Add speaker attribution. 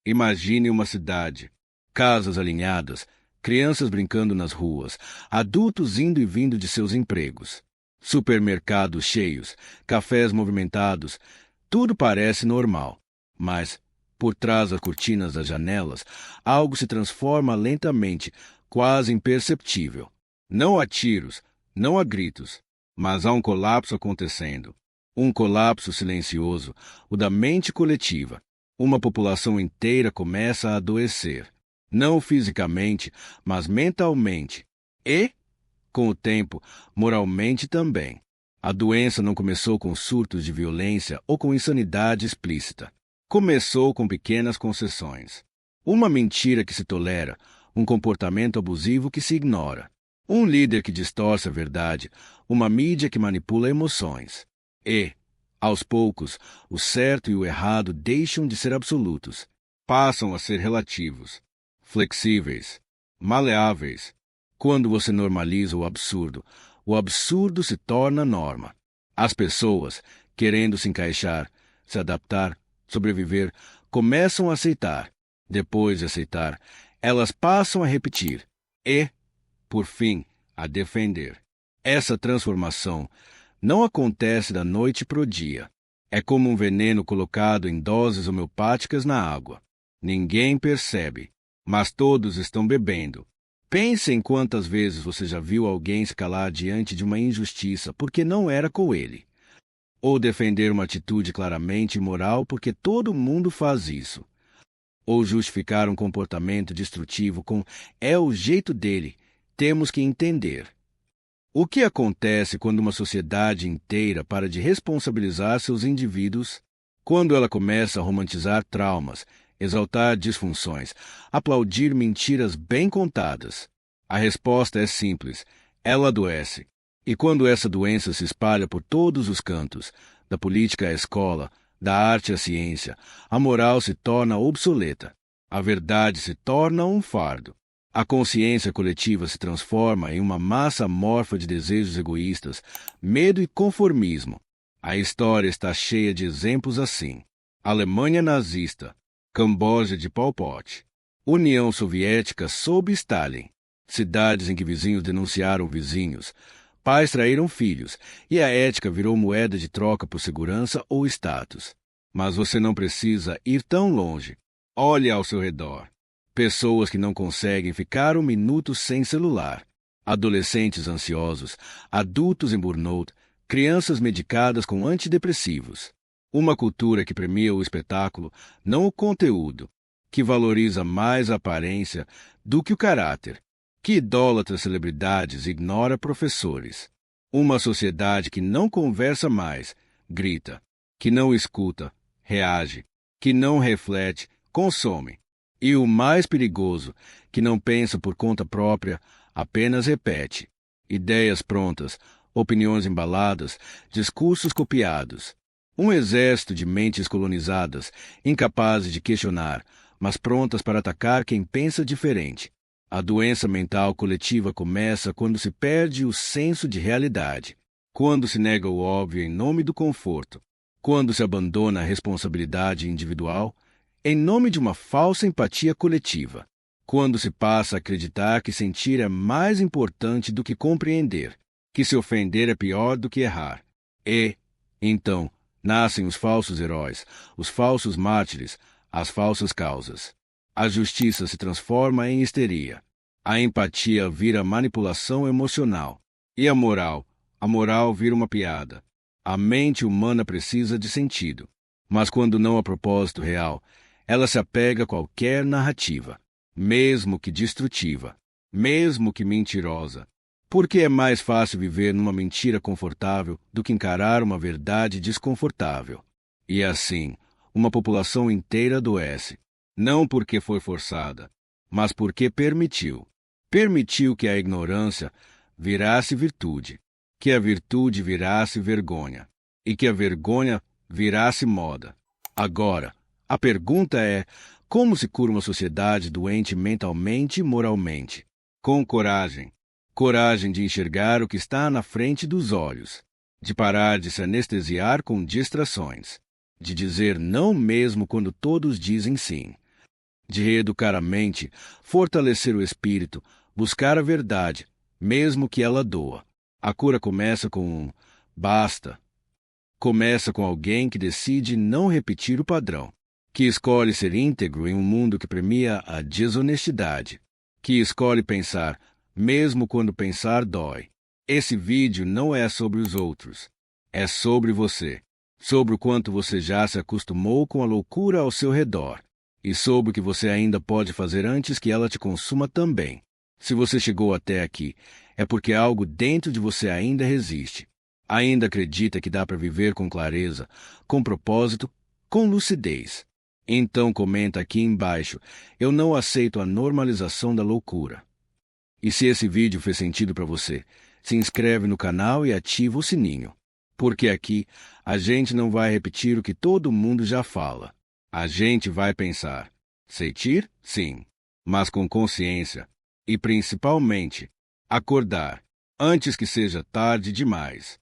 Speaker 1: Imagine uma cidade, casas alinhadas, crianças brincando nas ruas, adultos indo e vindo de seus empregos, supermercados cheios, cafés movimentados, tudo parece normal. Mas, por trás das cortinas das janelas, algo se transforma lentamente, quase imperceptível. Não há tiros, não há gritos, mas há um colapso acontecendo. Um colapso silencioso, o da mente coletiva. Uma população inteira começa a adoecer. Não fisicamente, mas mentalmente. E, com o tempo, moralmente também. A doença não começou com surtos de violência ou com insanidade explícita. Começou com pequenas concessões. Uma mentira que se tolera, um comportamento abusivo que se ignora. Um líder que distorce a verdade, uma mídia que manipula emoções. E, aos poucos, o certo e o errado deixam de ser absolutos. Passam a ser relativos, flexíveis, maleáveis. Quando você normaliza o absurdo se torna norma. As pessoas, querendo se encaixar, se adaptar, sobreviver, começam a aceitar. Depois de aceitar, elas passam a repetir e, por fim, a defender. Essa transformação não acontece da noite para o dia. É como um veneno colocado em doses homeopáticas na água. Ninguém percebe, mas todos estão bebendo. Pense em quantas vezes você já viu alguém se calar diante de uma injustiça porque não era com ele. Ou defender uma atitude claramente imoral porque todo mundo faz isso. Ou justificar um comportamento destrutivo com "é o jeito dele, temos que entender". O que acontece quando uma sociedade inteira para de responsabilizar seus indivíduos? Quando ela começa a romantizar traumas, exaltar disfunções, aplaudir mentiras bem contadas? A resposta é simples: ela adoece. E quando essa doença se espalha por todos os cantos, da política à escola, da arte à ciência, a moral se torna obsoleta. A verdade se torna um fardo. A consciência coletiva se transforma em uma massa amorfa de desejos egoístas, medo e conformismo. A história está cheia de exemplos assim. Alemanha nazista, Camboja de Pol Pot, União Soviética sob Stalin, cidades em que vizinhos denunciaram vizinhos, pais traíram filhos, e a ética virou moeda de troca por segurança ou status. Mas você não precisa ir tão longe. Olhe ao seu redor. Pessoas que não conseguem ficar um minuto sem celular, adolescentes ansiosos, adultos em burnout, crianças medicadas com antidepressivos. Uma cultura que premia o espetáculo, não o conteúdo, que valoriza mais a aparência do que o caráter, que idolatra celebridades e ignora professores. Uma sociedade que não conversa mais, grita, que não escuta, reage, que não reflete, consome. E o mais perigoso, que não pensa por conta própria, apenas repete. Ideias prontas, opiniões embaladas, discursos copiados. Um exército de mentes colonizadas, incapazes de questionar, mas prontas para atacar quem pensa diferente. A doença mental coletiva começa quando se perde o senso de realidade, quando se nega o óbvio em nome do conforto, quando se abandona a responsabilidade individual em nome de uma falsa empatia coletiva, quando se passa a acreditar que sentir é mais importante do que compreender, que se ofender é pior do que errar. E, então, nascem os falsos heróis, os falsos mártires, as falsas causas. A justiça se transforma em histeria. A empatia vira manipulação emocional. E a moral vira uma piada. A mente humana precisa de sentido. Mas quando não há propósito real, ela se apega a qualquer narrativa, mesmo que destrutiva, mesmo que mentirosa. Porque é mais fácil viver numa mentira confortável do que encarar uma verdade desconfortável. E assim, uma população inteira adoece, não porque foi forçada, mas porque permitiu. Permitiu que a ignorância virasse virtude, que a virtude virasse vergonha, e que a vergonha virasse moda. Agora, a pergunta é: como se cura uma sociedade doente mentalmente e moralmente? Com coragem. Coragem de enxergar o que está na frente dos olhos, de parar de se anestesiar com distrações, de dizer não mesmo quando todos dizem sim. de reeducar a mente, fortalecer o espírito, buscar a verdade, mesmo que ela doa. A cura começa com um basta. Começa com alguém que decide não repetir o padrão, que escolhe ser íntegro em um mundo que premia a desonestidade, que escolhe pensar, mesmo quando pensar dói. Esse vídeo não é sobre os outros, é sobre você, sobre o quanto você já se acostumou com a loucura ao seu redor, e sobre o que você ainda pode fazer antes que ela te consuma também. Se você chegou até aqui, é porque algo dentro de você ainda resiste. Ainda acredita que dá para viver com clareza, com propósito, com lucidez. Então comenta aqui embaixo, eu não aceito a normalização da loucura. E se esse vídeo fez sentido para você, se inscreve no canal e ativa o sininho. Porque aqui a gente não vai repetir o que todo mundo já fala. A gente vai pensar. Sentir? Sim. Mas com consciência. E principalmente, acordar, antes que seja tarde demais.